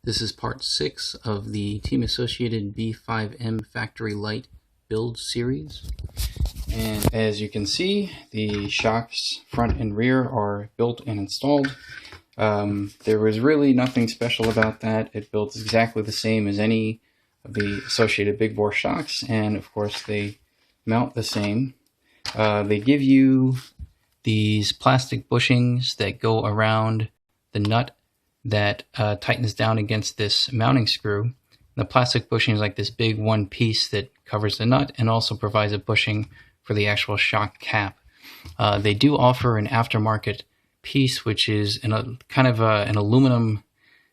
This is part 6 of the Team Associated B5M Factory Lite build series. And as you can see, the shocks front and rear are built and installed. There was really nothing special about that. It builds exactly the same as any of the associated big bore shocks, and of course they mount the same. They give you these plastic bushings that go around the nut that tightens down against this mounting screw. The plastic bushing is like this big one piece that covers the nut and also provides a bushing for the actual shock cap. They do offer an aftermarket piece, which is an aluminum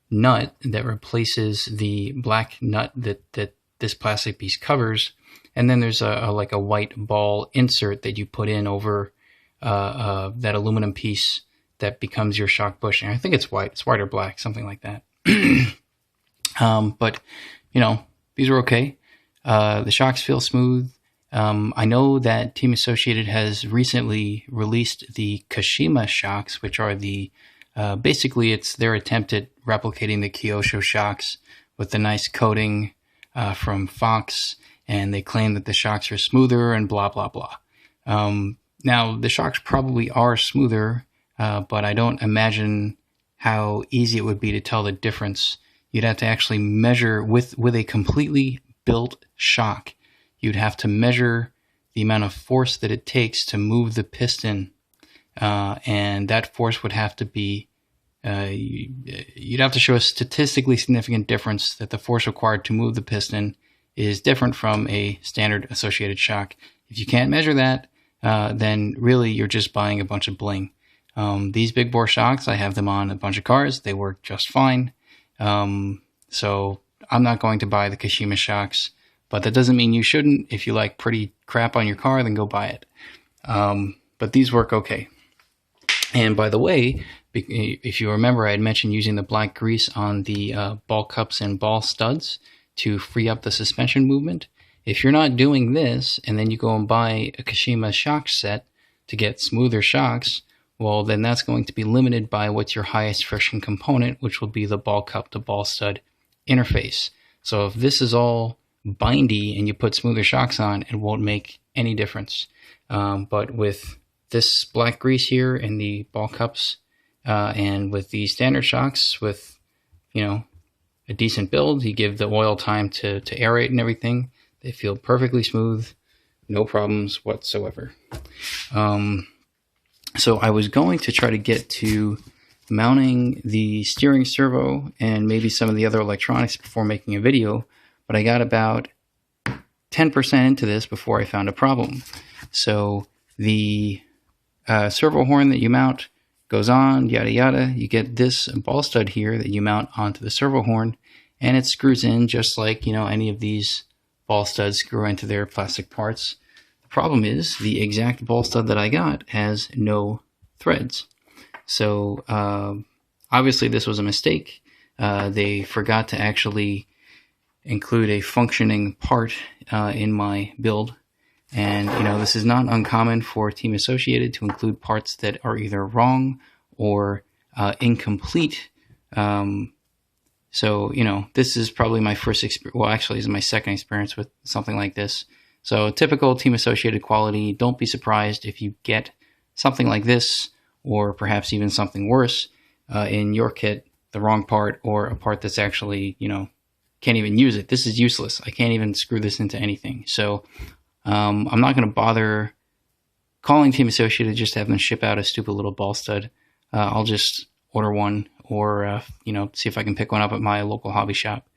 nut that replaces the black nut that this plastic piece covers. And then there's a white ball insert that you put in over that aluminum piece that becomes your shock bushing. I think it's white. It's white or black, something like that. But, you know, these are okay. The shocks feel smooth. I know that Team Associated has recently released the Kashima shocks, which are the, basically it's their attempt at replicating the Kyosho shocks with the nice coating from Fox, and they claim that the shocks are smoother and blah, blah, blah. Now, the shocks probably are smoother, but I don't imagine how easy it would be to tell the difference. You'd have to actually measure with a completely built shock. You'd have to measure the amount of force that it takes to move the piston, and that force would have to be, you'd have to show a statistically significant difference that the force required to move the piston is different from a standard associated shock. If you can't measure that, then really you're just buying a bunch of bling. These big bore shocks, I have them on a bunch of cars. They work just fine. So I'm not going to buy the Kashima shocks, but that doesn't mean you shouldn't. If you like pretty crap on your car, then go buy it. But these work okay. And by the way, if you remember, I had mentioned using the black grease on the ball cups and ball studs to free up the suspension movement. If you're not doing this, and then you go and buy a Kashima shock set to get smoother shocks, well, then that's going to be limited by what's your highest friction component, which will be the ball cup to ball stud interface. So if this is all bindy and you put smoother shocks on, it won't make any difference. But with this black grease here and the ball cups, and with the standard shocks with, you know, a decent build, you give the oil time to aerate and everything, they feel perfectly smooth, no problems whatsoever. So I was going to try to get to mounting the steering servo and maybe some of the other electronics before making a video, but I got about 10% into this before I found a problem. So the servo horn that you mount goes on, yada yada. You get this ball stud here that you mount onto the servo horn, and it screws in just like, you know, any of these ball studs screw into their plastic parts. Problem is, the exact ball stud that I got has no threads. So obviously this was a mistake. They forgot to actually include a functioning part in my build. And, you know, this is not uncommon for Team Associated to include parts that are either wrong or incomplete. So, you know, this is probably my first experience. Well, actually, this is my second experience with something like this. So typical Team Associated quality. Don't be surprised if you get something like this, or perhaps even something worse in your kit, the wrong part, or a part that's actually, you know, can't even use it. This is useless. I can't even screw this into anything. So I'm not going to bother calling Team Associated just to have them ship out a stupid little ball stud. I'll just order one, or, you know, see if I can pick one up at my local hobby shop.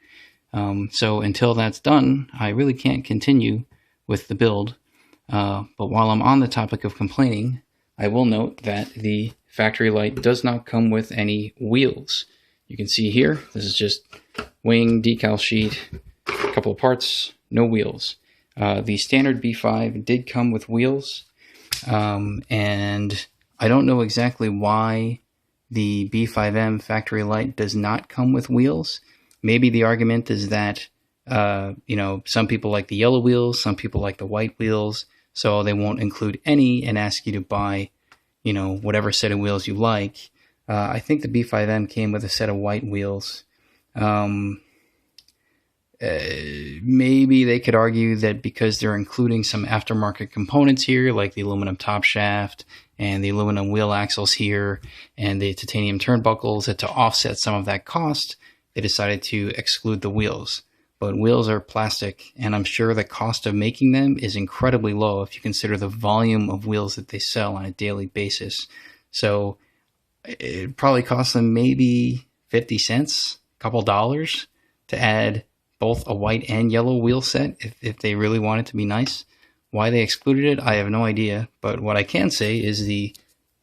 So until that's done, I really can't continue with the build. But while I'm on the topic of complaining, I will note that the factory Lite does not come with any wheels. You can see here, this is just wing, decal sheet, a couple of parts, no wheels. The standard B5 did come with wheels, and I don't know exactly why the B5M factory Lite does not come with wheels. Maybe the argument is that you know, some people like the yellow wheels, some people like the white wheels, so they won't include any and ask you to buy, you know, whatever set of wheels you like. I think the B5M came with a set of white wheels, Maybe they could argue that because they're including some aftermarket components here, like the aluminum top shaft and the aluminum wheel axles here and the titanium turnbuckles, that to offset some of that cost, they decided to exclude the wheels. But wheels are plastic, and I'm sure the cost of making them is incredibly low if you consider the volume of wheels that they sell on a daily basis. So it probably costs them maybe 50 cents, a couple dollars, to add both a white and yellow wheel set if they really want it to be nice. Why they excluded it, I have no idea. But what I can say is the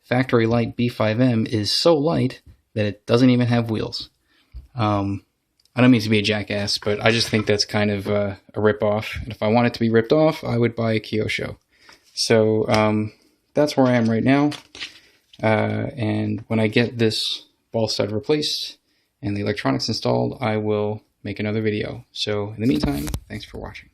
factory Lite B5M is so light that it doesn't even have wheels. I don't mean to be a jackass, but I just think that's kind of a rip-off. And if I want it to be ripped off, I would buy a Kyosho. So that's where I am right now. And when I get this ball stud replaced and the electronics installed, I will make another video. So in the meantime, thanks for watching.